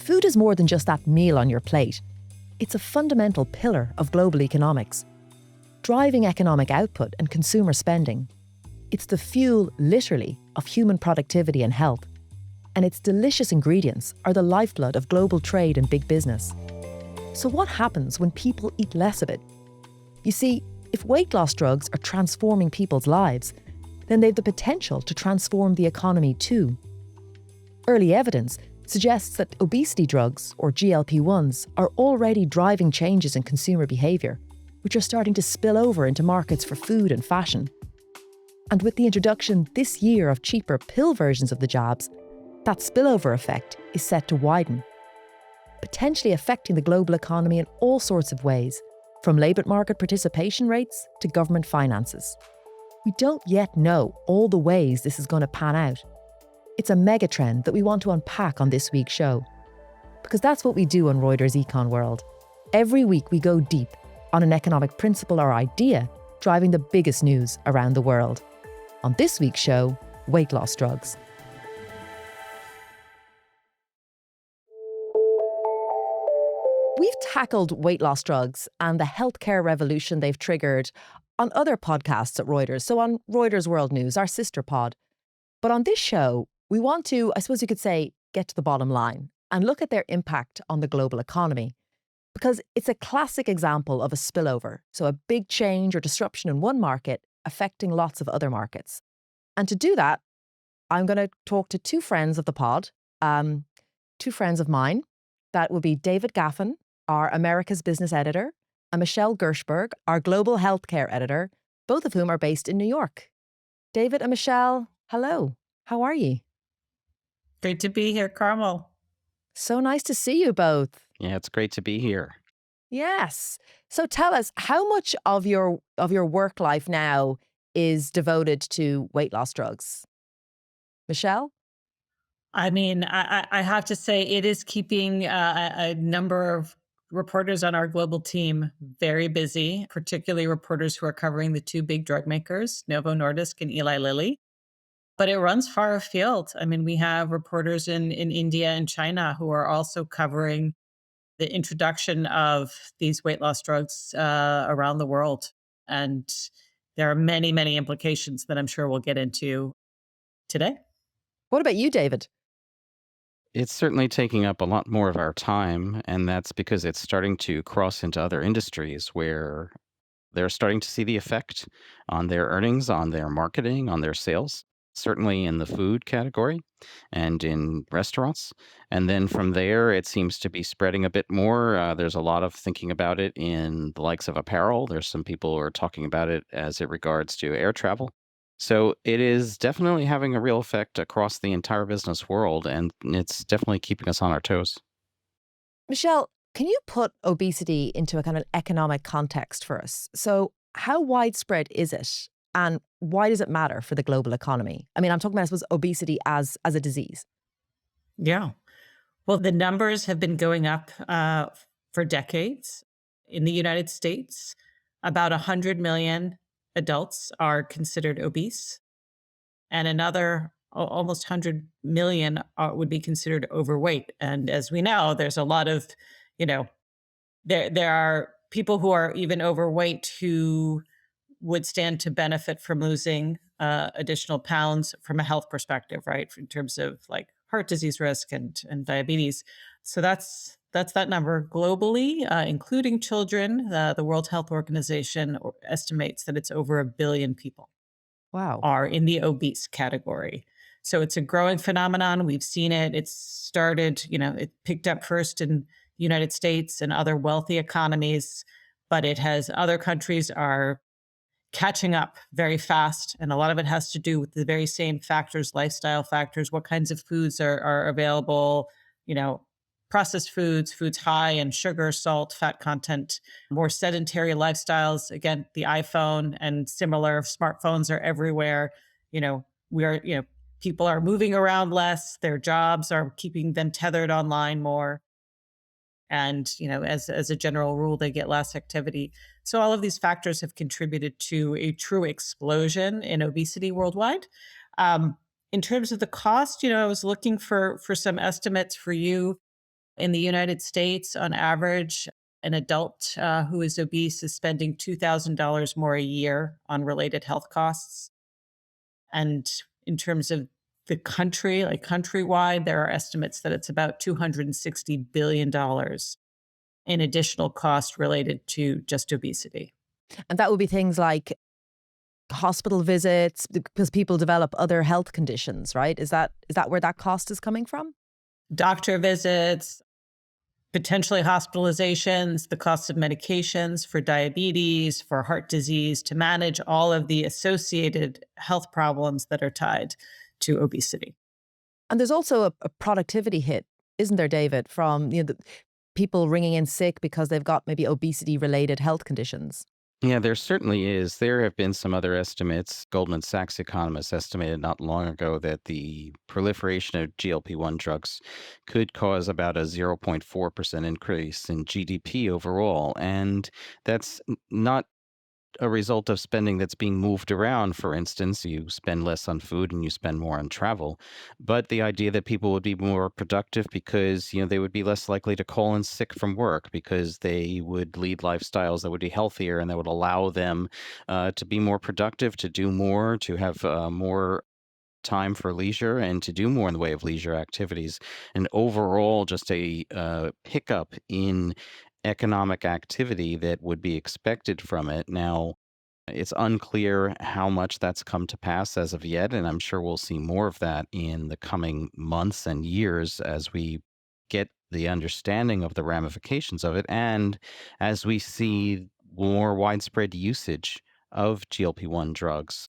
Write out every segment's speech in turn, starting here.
Food is more than just that meal on your plate. It's a fundamental pillar of global economics, driving economic output and consumer spending. It's the fuel, literally, of human productivity and health. And its delicious ingredients are the lifeblood of global trade and big business. So what happens when people eat less of it? You see, if weight loss drugs are transforming people's lives, then they've the potential to transform the economy too. Early evidence suggests that obesity drugs, or GLP-1s, are already driving changes in consumer behaviour, which are starting to spill over into markets for food and fashion. And with the introduction this year of cheaper pill versions of the jabs, that spillover effect is set to widen, potentially affecting the global economy in all sorts of ways, from labour market participation rates to government finances. We don't yet know all the ways this is going to pan out. It's a mega trend that we want to unpack on this week's show. Because that's what we do on Reuters Econ World. Every week we go deep on an economic principle or idea driving the biggest news around the world. On this week's show, weight loss drugs. We've tackled weight loss drugs and the healthcare revolution they've triggered on other podcasts at Reuters, so on Reuters World News, our sister pod. But on this show, we want to, I suppose you could say, get to the bottom line and look at their impact on the global economy. Because it's a classic example of a spillover, so a big change or disruption in one market affecting lots of other markets. And to do that, I'm going to talk to two friends of the pod, two friends of mine. That would be David Gaffen, our America's Business Editor, and Michele Gershberg, our Global Healthcare Editor, both of whom are based in New York. David and Michele, hello. How are you? Great to be here, Carmel. So nice to see you both. Yeah, it's great to be here. Yes. So tell us, how much of your work life now is devoted to weight loss drugs? Michele? I mean, I have to say it is keeping a number of reporters on our global team very busy, particularly reporters who are covering the two big drug makers, Novo Nordisk and Eli Lilly. But it runs far afield. I mean, we have reporters in India and China who are also covering the introduction of these weight loss drugs around the world. And there are many, many implications that I'm sure we'll get into today. What about you, David? It's certainly taking up a lot more of our time, and that's because it's starting to cross into other industries where they're starting to see the effect on their earnings, on their marketing, on their sales, certainly in the food category and in restaurants. And then from there, it seems to be spreading a bit more. There's a lot of thinking about it in the likes of apparel. There's some people who are talking about it as it regards to air travel. So it is definitely having a real effect across the entire business world, and it's definitely keeping us on our toes. Michele, can you put obesity into a kind of economic context for us? So how widespread is it? And why does it matter for the global economy? I mean, I'm talking about, I suppose, obesity as a disease. Yeah. Well, the numbers have been going up for decades. In the United States, about 100 million adults are considered obese, and another almost 100 million would be considered overweight. And as we know, there's a lot of, there are people who are even overweight who would stand to benefit from losing additional pounds from a health perspective, right? In terms of like heart disease risk and diabetes. So that's that number globally, including children. The World Health Organization estimates that it's over 1 billion people. Wow. Are in the obese category. So it's a growing phenomenon. We've seen it. It started, it picked up first in the United States and other wealthy economies, but other countries are catching up very fast. And a lot of it has to do with the very same factors, lifestyle factors, what kinds of foods are available, processed foods high in sugar, salt, fat content, more sedentary lifestyles. Again, the iPhone and similar smartphones are everywhere. People are moving around less. Their jobs are keeping them tethered online more. And, as a general rule, they get less activity. So all of these factors have contributed to a true explosion in obesity worldwide. In terms of the cost, I was looking for some estimates for you. In the United States, on average, an adult who is obese is spending $2,000 more a year on related health costs. And in terms of the country, like countrywide, there are estimates that it's about $260 billion in additional cost related to just obesity. And that would be things like hospital visits because people develop other health conditions, right? Is that where that cost is coming from? Doctor visits, potentially hospitalizations, the cost of medications for diabetes, for heart disease, to manage all of the associated health problems that are tied to obesity. And there's also a productivity hit, isn't there, David, from the people ringing in sick because they've got maybe obesity related health conditions. Yeah, there certainly is. There have been some other estimates. Goldman Sachs economists estimated not long ago that the proliferation of GLP-1 drugs could cause about a 0.4% increase in GDP overall. And that's not a result of spending that's being moved around. For instance, you spend less on food and you spend more on travel. But the idea that people would be more productive because, they would be less likely to call in sick from work because they would lead lifestyles that would be healthier and that would allow them to be more productive, to do more, to have more time for leisure and to do more in the way of leisure activities. And overall, just a pickup in economic activity that would be expected from it. Now, it's unclear how much that's come to pass as of yet, and I'm sure we'll see more of that in the coming months and years as we get the understanding of the ramifications of it and as we see more widespread usage of GLP-1 drugs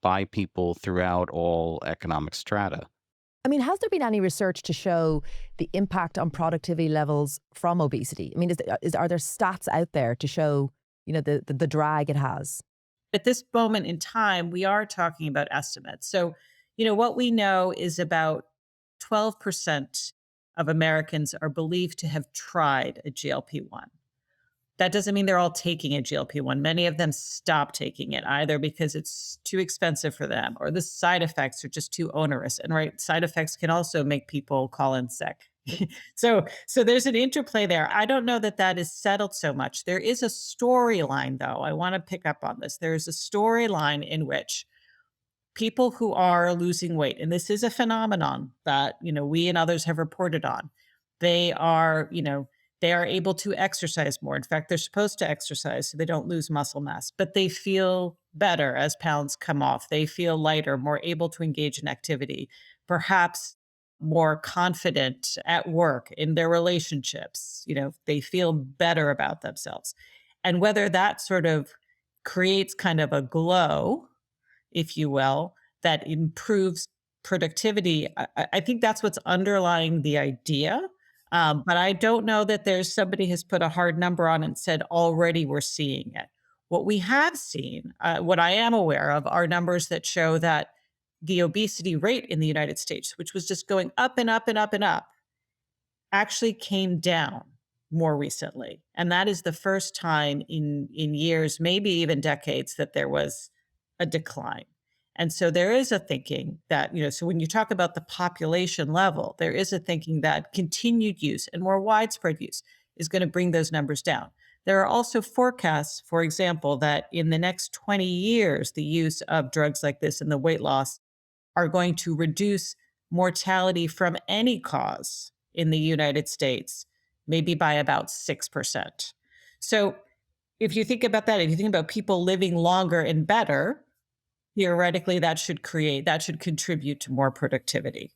by people throughout all economic strata. I mean, has there been any research to show the impact on productivity levels from obesity? I mean, are there stats out there to show, the drag it has? At this moment in time, we are talking about estimates. So, what we know is about 12% of Americans are believed to have tried a GLP-1. That doesn't mean they're all taking a GLP-1. Many of them stop taking it either because it's too expensive for them or the side effects are just too onerous. And right, side effects can also make people call in sick. So there's an interplay there. I don't know that that is settled so much. There is a storyline, though. I want to pick up on this. There's a storyline in which people who are losing weight, and this is a phenomenon that, we and others have reported on, they are, they are able to exercise more. In fact, they're supposed to exercise so they don't lose muscle mass, but they feel better as pounds come off. They feel lighter, more able to engage in activity, perhaps more confident at work, in their relationships. They feel better about themselves. And whether that sort of creates kind of a glow, if you will, that improves productivity, I think that's what's underlying the idea. But I don't know that there's somebody has put a hard number on it and said already we're seeing it. What we have seen, what I am aware of, are numbers that show that the obesity rate in the United States, which was just going up and up and up and up, actually came down more recently. And that is the first time in years, maybe even decades, that there was a decline. And so there is a thinking that, so when you talk about the population level, there is a thinking that continued use and more widespread use is going to bring those numbers down. There are also forecasts, for example, that in the next 20 years, the use of drugs like this and the weight loss are going to reduce mortality from any cause in the United States, maybe by about 6%. So if you think about that, if you think about people living longer and better, theoretically, that should contribute to more productivity.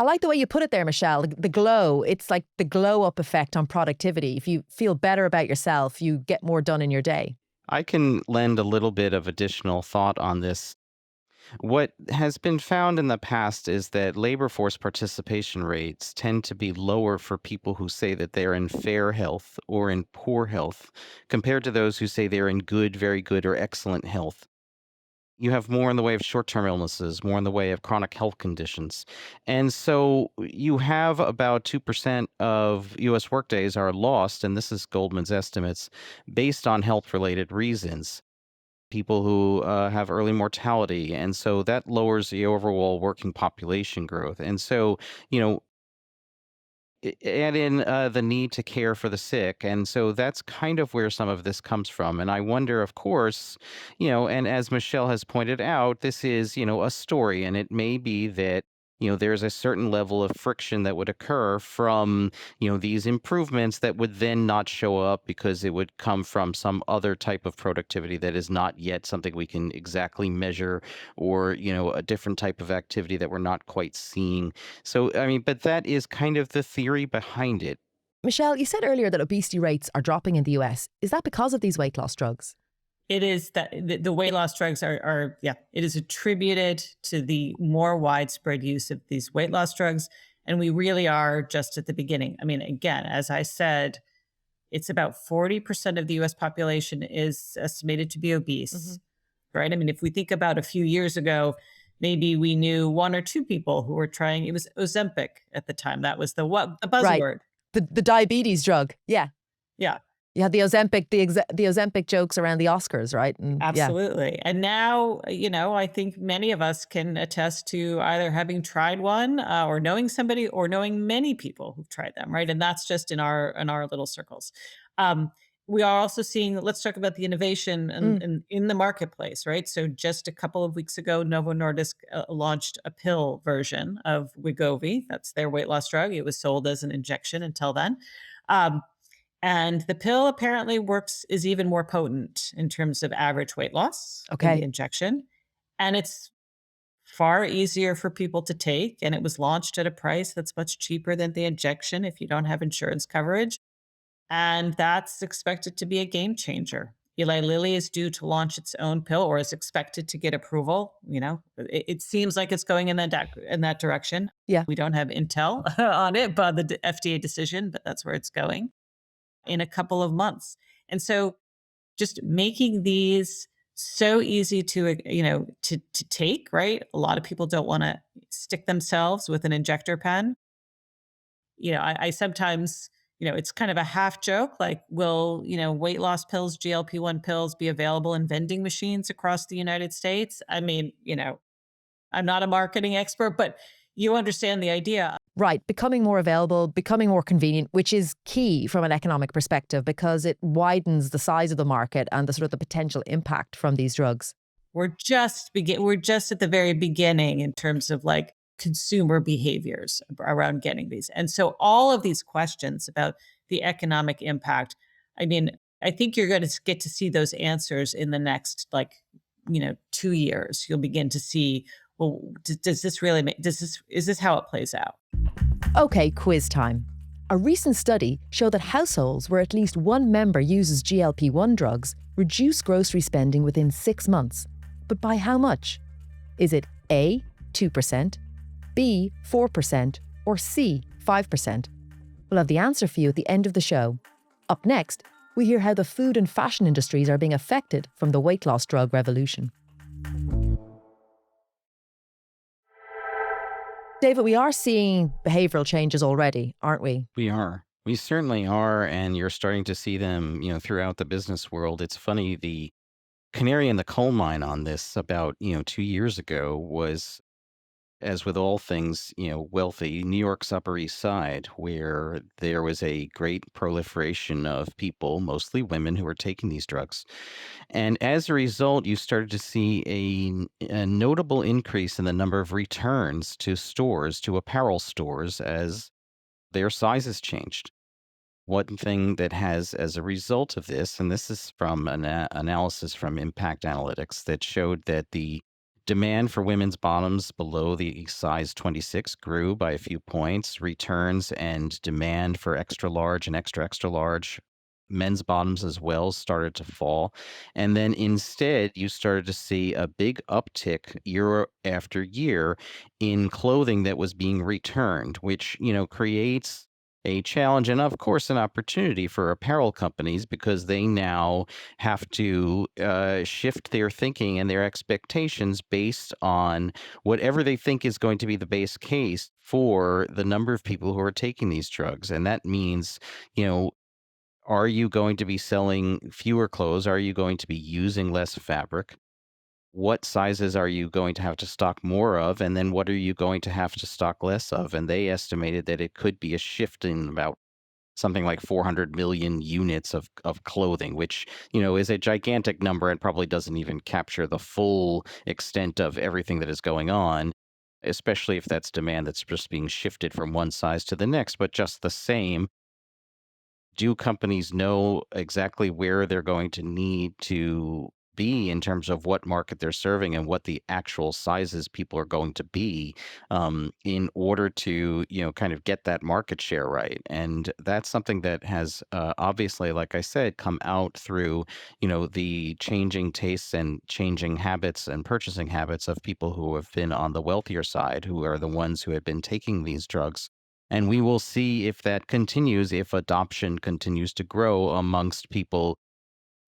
I like the way you put it there, Michele. The glow, it's like the glow up effect on productivity. If you feel better about yourself, you get more done in your day. I can lend a little bit of additional thought on this. What has been found in the past is that labor force participation rates tend to be lower for people who say that they're in fair health or in poor health compared to those who say they're in good, very good, or excellent health. You have more in the way of short-term illnesses, more in the way of chronic health conditions. And so you have about 2% of U.S. workdays are lost, and this is Goldman's estimates, based on health-related reasons. People who have early mortality. And so that lowers the overall working population growth. And so, add in the need to care for the sick. And so that's kind of where some of this comes from. And I wonder, of course, and as Michelle has pointed out, this is, a story. And it may be that, there's a certain level of friction that would occur from, these improvements that would then not show up because it would come from some other type of productivity that is not yet something we can exactly measure, or, a different type of activity that we're not quite seeing. So, I mean, but that is kind of the theory behind it. Michelle, you said earlier that obesity rates are dropping in the US. Is that because of these weight loss drugs? It is that the weight loss drugs yeah, it is attributed to the more widespread use of these weight loss drugs. And we really are just at the beginning. I mean, again, as I said, it's about 40% of the US population is estimated to be obese, right? I mean, if we think about a few years ago, maybe we knew one or two people who were trying, it was Ozempic at the time. That was the buzzword. Right. The diabetes drug. Yeah. Yeah. You had the Ozempic jokes around the Oscars, right? And, absolutely. Yeah. And now, I think many of us can attest to either having tried one or knowing somebody or knowing many people who've tried them, right? And that's just in our little circles. We are also seeing, let's talk about the innovation in the marketplace, right? So just a couple of weeks ago, Novo Nordisk launched a pill version of Wegovy. That's their weight loss drug. It was sold as an injection until then. And the pill apparently is even more potent in terms of average weight loss than the injection. And it's far easier for people to take. And it was launched at a price that's much cheaper than the injection if you don't have insurance coverage. And that's expected to be a game changer. Eli Lilly is due to launch its own pill, or is expected to get approval. It seems like it's going in that direction. Yeah. We don't have intel on it, but the FDA decision, but that's where it's going in a couple of months. And so just making these so easy to take, right? A lot of people don't want to stick themselves with an injector pen. I sometimes, it's kind of a half joke, like, will, weight loss pills, GLP-1 pills be available in vending machines across the United States? I mean, I'm not a marketing expert, but you understand the idea. Right. Becoming more available, becoming more convenient, which is key from an economic perspective because it widens the size of the market and the sort of the potential impact from these drugs. We're just at the very beginning in terms of like consumer behaviors around getting these. And so all of these questions about the economic impact, I mean, I think you're going to get to see those answers in the next 2 years. You'll begin to see, well, is this how it plays out? Okay, quiz time. A recent study showed that households where at least one member uses GLP-1 drugs reduce grocery spending within 6 months. But by how much? Is it A, 2%, B, 4%, or C, 5%? We'll have the answer for you at the end of the show. Up next, we hear how the food and fashion industries are being affected from the weight loss drug revolution. David, we are seeing behavioural changes already, aren't we? We are. We certainly are. And you're starting to see them, throughout the business world. It's funny, the canary in the coal mine on this about, 2 years ago was, as with all things, wealthy, New York's Upper East Side, where there was a great proliferation of people, mostly women, who were taking these drugs. And as a result, you started to see a notable increase in the number of returns to stores, to apparel stores, as their sizes changed. One thing that has, as a result of this, and this is from an analysis from Impact Analytics that showed that the demand for women's bottoms below the size 26 grew by a few points. Returns and demand for extra large and extra, extra large men's bottoms as well started to fall. And then instead, you started to see a big uptick year after year in clothing that was being returned, which, creates a challenge and, of course, an opportunity for apparel companies, because they now have to shift their thinking and their expectations based on whatever they think is going to be the base case for the number of people who are taking these drugs. And that means, are you going to be selling fewer clothes? Are you going to be using less fabric? what sizes are you going to have to stock more of? And then what are you going to have to stock less of? And they estimated that it could be a shift in about something like 400 million units of clothing, which, is a gigantic number and probably doesn't even capture the full extent of everything that is going on, especially if that's demand that's just being shifted from one size to the next. But just the same, do companies know exactly where they're going to need to be in terms of what market they're serving and what the actual sizes people are going to be, in order to, kind of get that market share right? And that's something that has, obviously, like I said, come out through, the changing tastes and changing habits and purchasing habits of people who have been on the wealthier side, who are the ones who have been taking these drugs. And we will see if that continues, if adoption continues to grow amongst people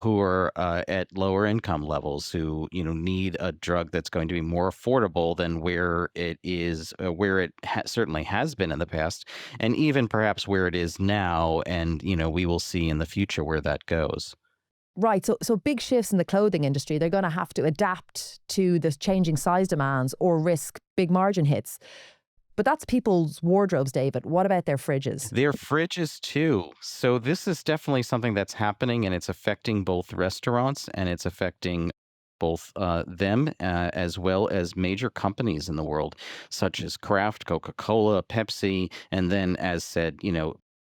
who are, at lower income levels, who, need a drug that's going to be more affordable than where it is, where it certainly has been in the past, and even perhaps where it is now. And, we will see in the future where that goes. Right. So big shifts in the clothing industry, they're going to have to adapt to the changing size demands or risk big margin hits. But that's people's wardrobes, David. What about their fridges? Their fridges too. So this is definitely something that's happening, and it's affecting both restaurants, and it's affecting both, them, as well as major companies in the world, such as Kraft, Coca-Cola, Pepsi, and then, as said,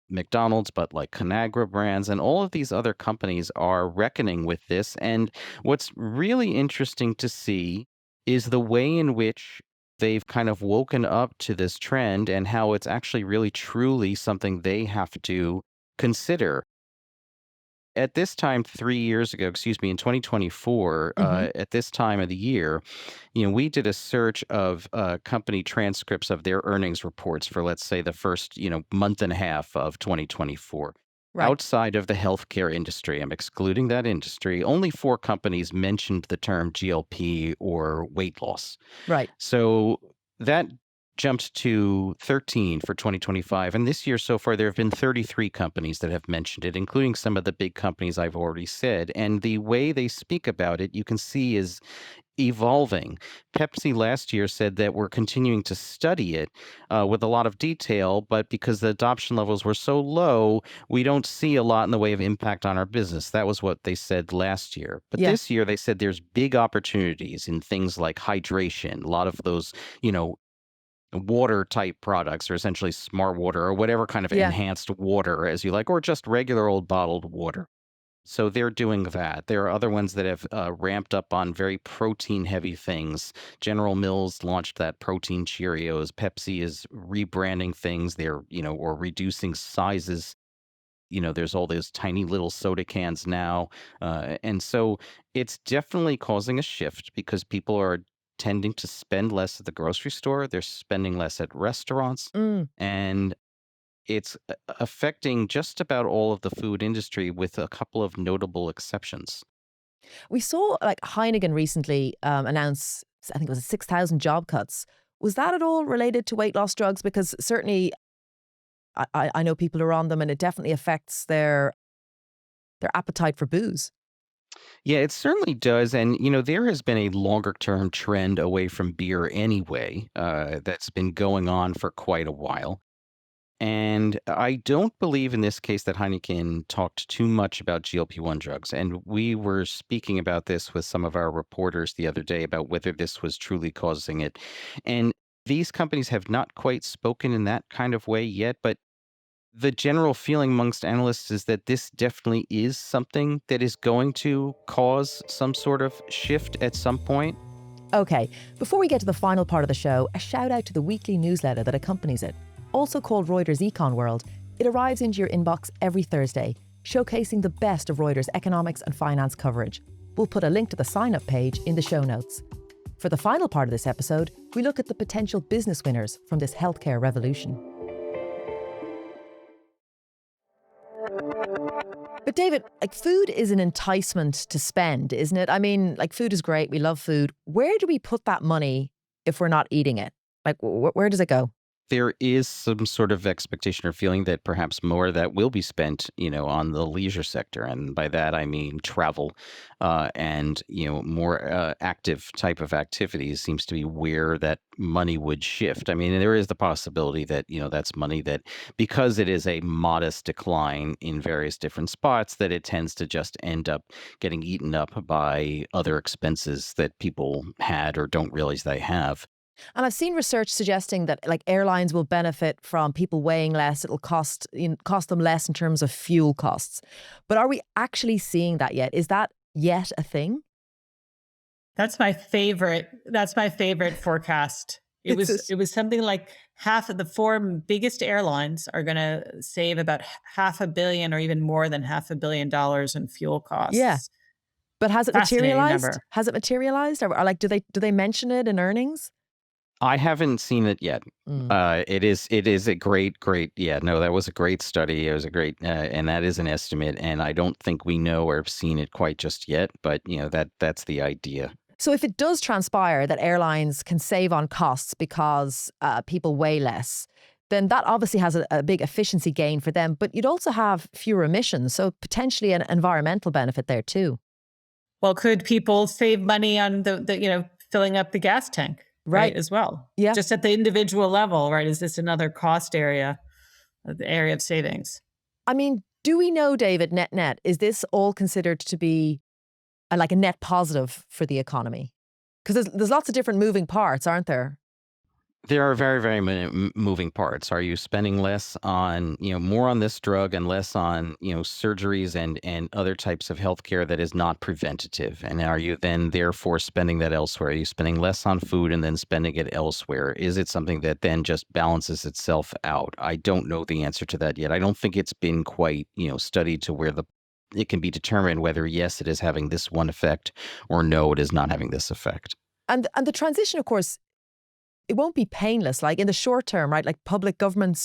McDonald's, but like Conagra Brands and all of these other companies are reckoning with this. And what's really interesting to see is the way in which they've kind of woken up to this trend, and how it's actually really truly something they have to consider. At this time, 3 years ago, excuse me, in 2024, Hmm. at this time of the year, we did a search of, company transcripts of their earnings reports for, let's say, the first, month and a half of 2024. Right. Outside of the healthcare industry, I'm excluding that industry, only four companies mentioned the term GLP or weight loss. Right. So that jumped to 13 for 2025. And this year so far, there have been 33 companies that have mentioned it, including some of the big companies I've already said. And the way they speak about it, you can see, is evolving. Pepsi last year said that we're continuing to study it, with a lot of detail, but because the adoption levels were so low, we don't see a lot in the way of impact on our business. That was what they said last year. But Yeah. this year, they said there's big opportunities in things like hydration. A lot of those, water type products are essentially smart water or whatever kind of Yeah. enhanced water as you like, or just regular old bottled water. So they're doing that. There are other ones that have, ramped up on very protein heavy things. General Mills launched that protein Cheerios. Pepsi is rebranding things. They're, or reducing sizes. There's all those tiny little soda cans now. And so it's definitely causing a shift because people are tending to spend less at the grocery store. They're spending less at restaurants. Mm. And it's, affecting just about all of the food industry with a couple of notable exceptions. We saw like Heineken recently announce, I think it was 6,000 job cuts. Was that at all related to weight loss drugs? Because certainly I know people who are on them, and it definitely affects their appetite for booze. Yeah, it certainly does. And, there has been a longer term trend away from beer anyway, that's been going on for quite a while. And I don't believe in this case that Heineken talked too much about GLP-1 drugs. And we were speaking about this with some of our reporters the other day about whether this was truly causing it. And these companies have not quite spoken in that kind of way yet, but the general feeling amongst analysts is that this definitely is something that is going to cause some sort of shift at some point. Okay, before we get to the final part of the show, a shout out to the weekly newsletter that accompanies it. Also called Reuters Econ World, it arrives into your inbox every Thursday, showcasing the best of Reuters economics and finance coverage. We'll put a link to the sign-up page in the show notes. For the final part of this episode, we look at the potential business winners from this healthcare revolution. But David, like, food is an enticement to spend, isn't it? I mean, like, food is great. We love food. Where do we put that money if we're not eating it? Like, where does it go? There is some sort of expectation or feeling that perhaps more of that will be spent, on the leisure sector, and by that I mean travel, and more active type of activities seems to be where that money would shift. I mean, there is the possibility that that's money that, because it is a modest decline in various different spots, that it tends to just end up getting eaten up by other expenses that people had or don't realize they have. And I've seen research suggesting that like airlines will benefit from people weighing less. It'll cost them less in terms of fuel costs. But are we actually seeing that yet? Is that yet a thing? That's my favorite. That's my favorite forecast. It It's was just, it was something like half of the four biggest airlines are going to save about half a billion or even more than half $1 billion in fuel yeah. costs. But has it Fascinating materialized? number. Has it materialized? Or like do they mention it in earnings? I haven't seen it yet. Mm. It is a great, yeah, no, that was a great study. It was a great, and that is an estimate, and I don't think we know or have seen it quite just yet, but that's the idea. So if it does transpire that airlines can save on costs because people weigh less, then that obviously has a big efficiency gain for them. But you'd also have fewer emissions, so potentially an environmental benefit there too. Well, could people save money on the filling up the gas tank, right, Right. as well? Yeah. Just at the individual level, right? Is this another cost area, the area of savings? I mean, do we know, David, net, is this all considered to be like a net positive for the economy? Because there's lots of different moving parts, aren't there? There are very, very many moving parts. Are you spending less on, more on this drug and less on, surgeries and other types of healthcare that is not preventative? And are you then therefore spending that elsewhere? Are you spending less on food and then spending it elsewhere? Is it something that then just balances itself out? I don't know the answer to that yet. I don't think it's been quite, studied to where it can be determined whether yes, it is having this one effect or no, it is not having this effect. And the transition, of course, it won't be painless. Like in the short term, right? Like government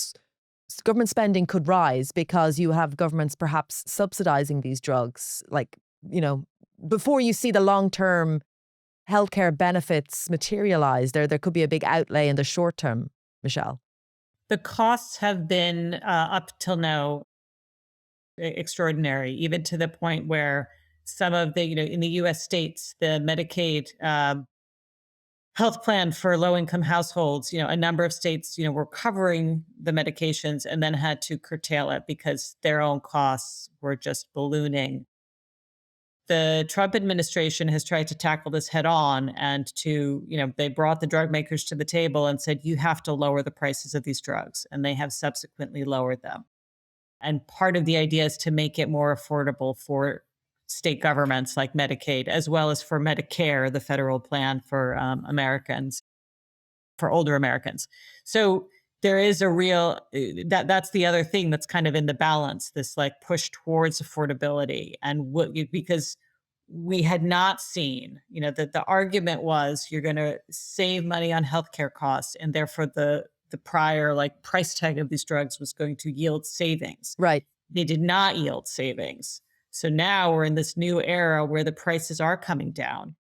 spending could rise because you have governments perhaps subsidizing these drugs. Like, you know, before you see the long term healthcare benefits materialize, there could be a big outlay in the short term, Michelle. The costs have been up till now extraordinary, even to the point where some of the, in the US states, the Medicaid health plan for low income households, a number of states, were covering the medications and then had to curtail it because their own costs were just ballooning. The Trump administration has tried to tackle this head on and they brought the drug makers to the table and said, you have to lower the prices of these drugs. And they have subsequently lowered them. And part of the idea is to make it more affordable for state governments like Medicaid, as well as for Medicare, the federal plan for Americans, for older Americans. So there is a real that's the other thing that's kind of in the balance, this like push towards affordability. And because we had not seen, that the argument was you're going to save money on healthcare costs, and therefore the prior like price tag of these drugs was going to yield savings. Right. They did not yield savings. So now we're in this new era where the prices are coming down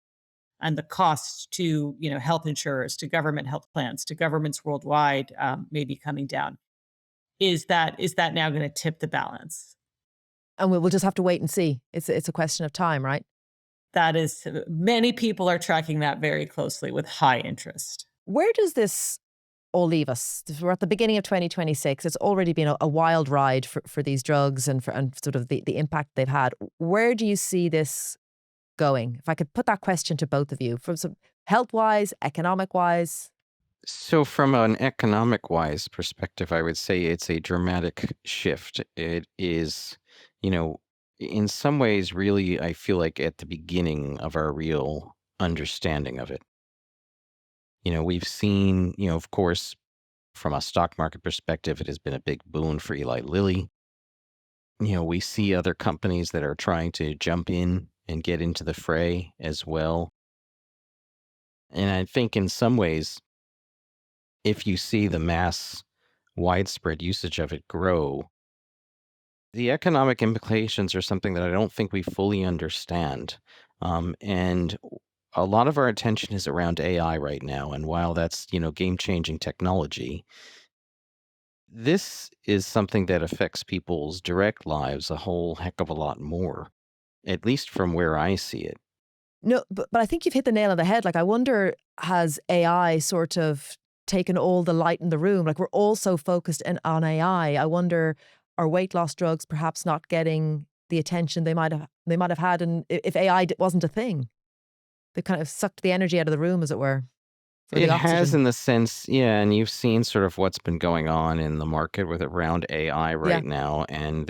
and the costs to, health insurers, to government health plans, to governments worldwide may be coming down. Is that now going to tip the balance? And we'll just have to wait and see. It's a question of time, right? That is, many people are tracking that very closely with high interest. Where does this all leave us? We're at the beginning of 2026. It's already been a wild ride for these drugs and sort of the impact they've had. Where do you see this going? If I could put that question to both of you, from some health-wise, economic-wise. So, from an economic wise perspective, I would say it's a dramatic shift. It is, you know, in some ways, really, I feel like at the beginning of our real understanding of it. We've seen, of course, from a stock market perspective, it has been a big boon for Eli Lilly. We see other companies that are trying to jump in and get into the fray as well. And I think in some ways, if you see the mass widespread usage of it grow, the economic implications are something that I don't think we fully understand. And a lot of our attention is around AI right now. And while that's, game changing technology, this is something that affects people's direct lives a whole heck of a lot more, at least from where I see it. No, but I think you've hit the nail on the head. Like, I wonder, has AI sort of taken all the light in the room? Like, we're all so focused on AI. I wonder, are weight loss drugs perhaps not getting the attention they might have had, and if AI wasn't a thing? They kind of sucked the energy out of the room, as it were, for It the has oxygen. in the sense, yeah, and you've seen sort of what's been going on in the market with around AI Yeah. right now, and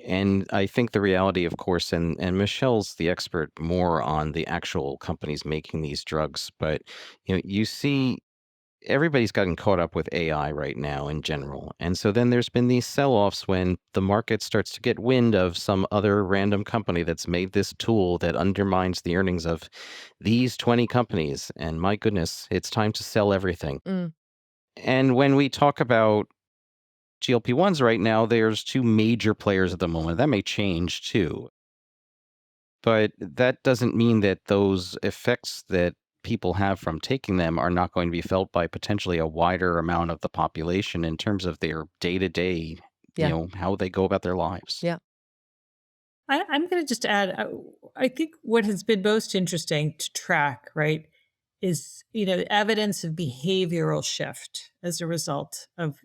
and I think the reality, of course, and Michelle's the expert more on the actual companies making these drugs, but you see everybody's gotten caught up with AI right now in general. And so then there's been these sell-offs when the market starts to get wind of some other random company that's made this tool that undermines the earnings of these 20 companies. And my goodness, it's time to sell everything. Mm. And when we talk about GLP-1s right now, there's two major players at the moment. That may change too. But that doesn't mean that those effects that people have from taking them are not going to be felt by potentially a wider amount of the population in terms of their day-to-day, Yeah. how they go about their lives. Yeah. I'm going to just add, I think what has been most interesting to track, right, is, evidence of behavioral shift as a result of,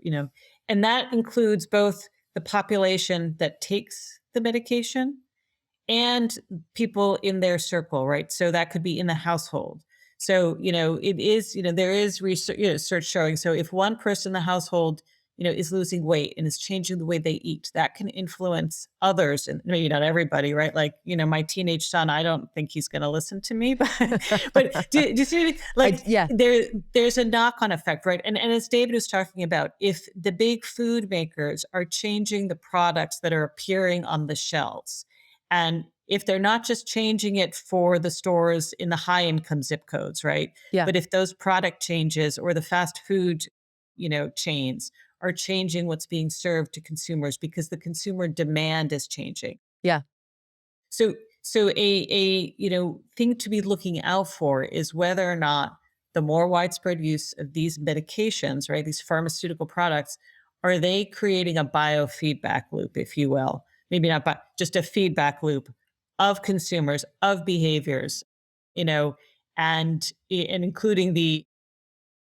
and that includes both the population that takes the medication and people in their circle, right? So that could be in the household. So, it is, there is research showing. So if one person in the household, is losing weight and is changing the way they eat, that can influence others, and maybe not everybody, right? Like, my teenage son, I don't think he's going to listen to me, but do you see, like, Yeah. there's a knock-on effect, right? And as David was talking about, if the big food makers are changing the products that are appearing on the shelves, and if they're not just changing it for the stores in the high income zip codes, right? Yeah. But if those product changes or the fast food, chains are changing what's being served to consumers because the consumer demand is changing. Yeah. So a thing to be looking out for is whether or not the more widespread use of these medications, right, these pharmaceutical products, are they creating a biofeedback loop, if you will? Maybe not, but just a feedback loop of consumers, of behaviors, and including the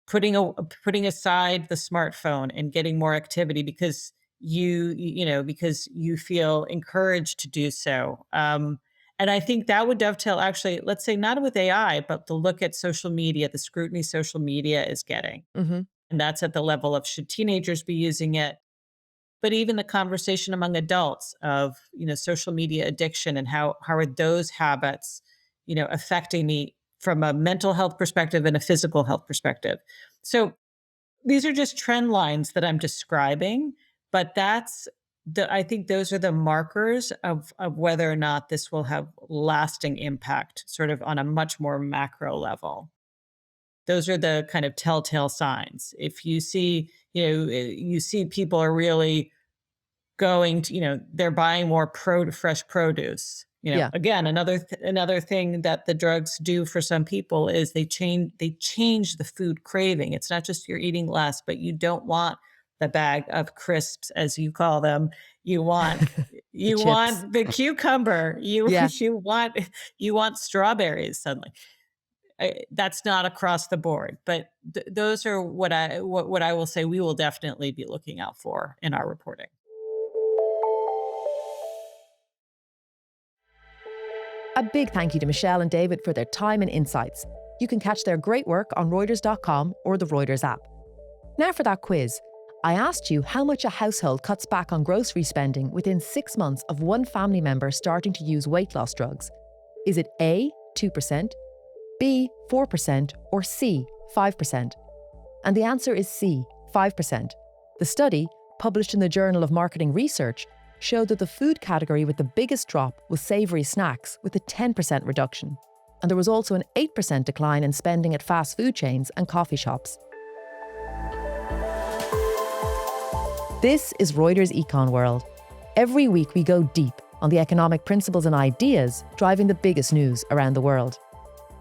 putting aside the smartphone and getting more activity because because you feel encouraged to do so. And I think that would dovetail, actually, let's say not with AI, but to look at social media, the scrutiny social media is getting. Mm-hmm. And that's at the level of, should teenagers be using it? But even the conversation among adults of, social media addiction, and how are those habits, affecting me from a mental health perspective and a physical health perspective. So these are just trend lines that I'm describing, but I think those are the markers of whether or not this will have lasting impact, sort of on a much more macro level. Those are the kind of telltale signs. If you see, you see people are really going to, they're buying more fresh produce. Yeah. Again, another thing that the drugs do for some people is they change the food craving. It's not just you're eating less, but you don't want the bag of crisps, as you call them. You want chips. want the cucumber. Yeah. You want strawberries suddenly. That's not across the board, but those are what I will say we will definitely be looking out for in our reporting. A big thank you to Michele and David for their time and insights. You can catch their great work on Reuters.com or the Reuters app. Now for that quiz. I asked you how much a household cuts back on grocery spending within 6 months of one family member starting to use weight loss drugs. Is it A, 2%, B, 4%, or C, 5%? And the answer is C, 5%. The study, published in the Journal of Marketing Research, showed that the food category with the biggest drop was savoury snacks, with a 10% reduction. And there was also an 8% decline in spending at fast food chains and coffee shops. This is Reuters Econ World. Every week we go deep on the economic principles and ideas driving the biggest news around the world.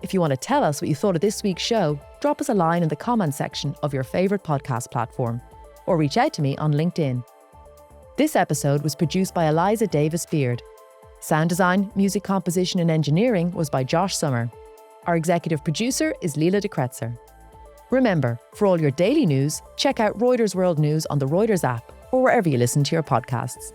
If you want to tell us what you thought of this week's show, drop us a line in the comments section of your favourite podcast platform. or reach out to me on LinkedIn. This episode was produced by Eliza Davis-Beard. Sound design, music composition and engineering was by Josh Summer. Our executive producer is Leila de Kretzer. Remember, for all your daily news, check out Reuters World News on the Reuters app or wherever you listen to your podcasts.